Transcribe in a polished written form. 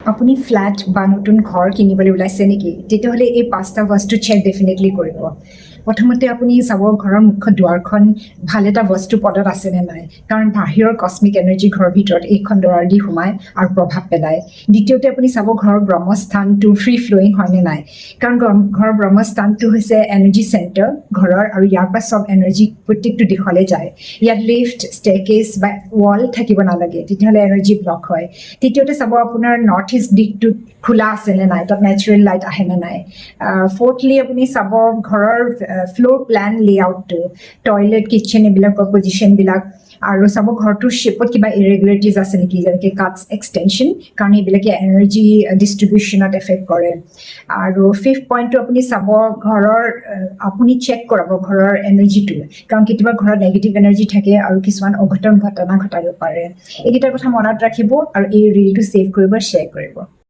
আপুনি ফ্ল্যাট বা নতুন ঘৰ কিনিবলৈ ওলাইছে নেকি তেতিয়াহ'লে এই পাঁচটা বস্তু চেক ডেফিনেটলি কৰিব প্ৰথমতে আপুনি চাব ঘৰৰ মুখ্য দুৱাৰখন ভাল এটা বস্তু পদত আছে নে নাই কাৰণ বাহিৰৰ কসমিক এনাৰ্জি ঘৰৰ ভিতৰত এইখন দুৱাৰ দি সোমায় আৰু প্ৰভাৱ পেলায় দ্বিতীয়তে আপুনি চাব ঘৰৰ ব্ৰহ্মস্থানটো ফ্ৰী ফ্ল'য়িং হয় নে নাই কাৰণ ঘৰৰ ব্ৰহ্মস্থানটো হৈছে এনাৰ্জি চেণ্টাৰ ঘৰৰ আৰু ইয়াৰ পৰা চব এনাৰ্জি প্ৰত্যেকটো দিশলৈ যায় ইয়াত লিফ্ট ষ্টেৰকেজ বা ৱাল থাকিব নালাগে তেতিয়াহ'লে এনাৰ্জি ব্লক হয় তৃতীয়তে চাব আপোনাৰ নৰ্থ ইষ্ট দিশটোত খোলা আছে নে নাই তাত নেচাৰেল লাইট আহে নে নাই ফ'ৰ্থলি আপুনি চাব ঘৰৰ ফ্ল'ৰ প্লেন লেআউটটো টয়লেট কিটচেন এইবিলাকৰ পজিশ্যনবিলাক আৰু চাব ঘৰটোৰ শ্বেপত কিবা ইৰেগুলাৰিটিজ আছে নেকি যেনেকৈ কাটছ এক্সটেনশ্যন কাৰণ এইবিলাকে এনাৰ্জি ডিষ্ট্ৰিবিউশ্যনত এফেক্ট কৰে আৰু ফিফ্থ পইণ্টটো আপুনি চাব ঘৰৰ আপুনি চেক কৰাব ঘৰৰ এনাৰ্জিটো কাৰণ কেতিয়াবা ঘৰত নেগেটিভ এনাৰ্জি থাকে আৰু কিছুমান অঘটন ঘটনা ঘটাব পাৰে এইকেইটাৰ কথা মনত ৰাখিব আৰু এই ৰিলটো ছেভ কৰিব শ্বেয়াৰ কৰিব